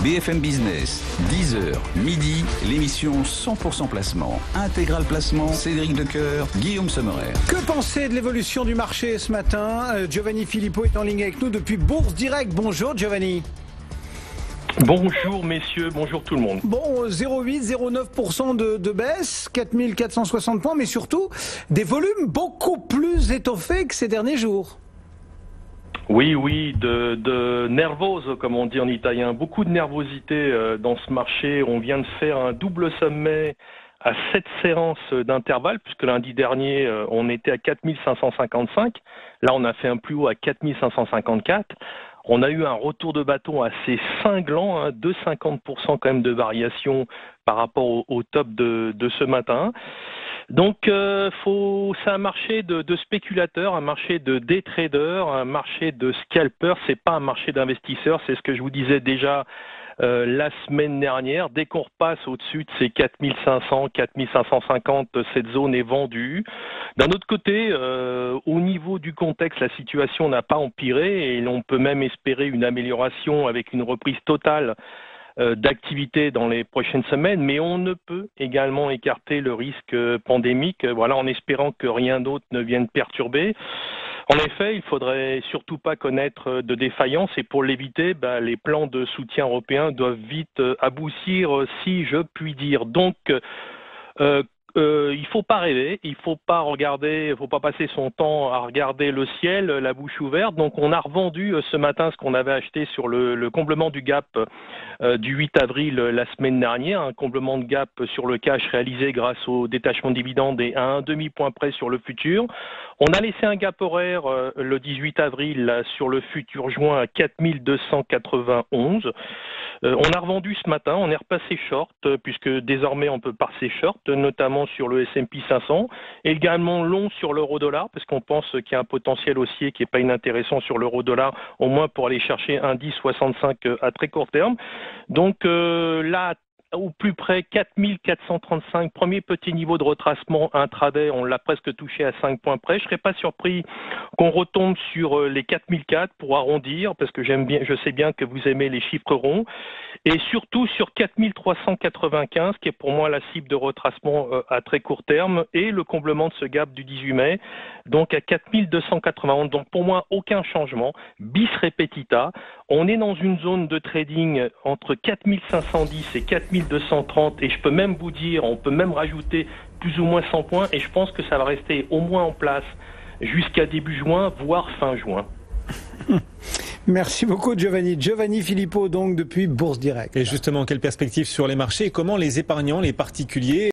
BFM Business, 10h, midi, l'émission 100% placement. Intégral placement, Cédric Decoeur, Guillaume Sommerer. Que penser de l'évolution du marché ce matin? Giovanni Filippo est en ligne avec nous depuis Bourse Direct. Bonjour Giovanni. Bonjour messieurs, bonjour tout le monde. Bon, 0,8-0,9% de baisse, 4460 points, mais surtout des volumes beaucoup plus étoffés que ces derniers jours. Oui, de nervose, comme on dit en italien. Beaucoup de nervosité dans ce marché. On vient de faire un double sommet à 7 séances d'intervalle, puisque lundi dernier, on était à 4555. Là, on a fait un plus haut à 4554. On a eu un retour de bâton assez cinglant, 2,50% quand même de variation par rapport au top de ce matin. Donc, c'est un marché de spéculateurs, un marché de day traders, un marché de scalpers. C'est pas un marché d'investisseurs. C'est ce que je vous disais déjà la semaine dernière. Dès qu'on repasse au-dessus de ces 4500, 4550, cette zone est vendue. D'un autre côté, au niveau du contexte, la situation n'a pas empiré et l'on peut même espérer une amélioration avec une reprise totale d'activité dans les prochaines semaines, mais on ne peut également écarter le risque pandémique, en espérant que rien d'autre ne vienne perturber. En effet, il faudrait surtout pas connaître de défaillance et pour l'éviter, les plans de soutien européens doivent vite aboutir, si je puis dire. Donc, il faut pas rêver, il faut pas passer son temps à regarder le ciel, la bouche ouverte. Donc on a revendu ce matin ce qu'on avait acheté sur le comblement du gap du 8 avril la semaine dernière, un comblement de gap sur le cash réalisé grâce au détachement de dividendes et à un demi-point près sur le futur. On a laissé un gap horaire le 18 avril là, sur le futur juin à 4291. On a revendu ce matin, on est repassé short, puisque désormais on peut passer short, notamment sur le S&P 500, également long sur l'euro-dollar, parce qu'on pense qu'il y a un potentiel haussier qui n'est pas inintéressant sur l'euro-dollar, au moins pour aller chercher un 10,65 à très court terme. Donc là, au plus près, 4435, premier petit niveau de retracement intraday, on l'a presque touché à 5 points près. Je ne serais pas surpris qu'on retombe sur les 4004 pour arrondir, parce que je sais bien que vous aimez les chiffres ronds, et surtout sur 4395, qui est pour moi la cible de retracement à très court terme, et le comblement de ce gap du 18 mai, donc à 4291. Donc pour moi, aucun changement, bis repetita. On est dans une zone de trading entre 4510 et 4230 et je peux même vous dire, on peut même rajouter plus ou moins 100 points et je pense que ça va rester au moins en place jusqu'à début juin, voire fin juin. Merci beaucoup Giovanni. Giovanni Filippo donc depuis Bourse Direct. Et justement, quelle perspective sur les marchés et comment les épargnants, les particuliers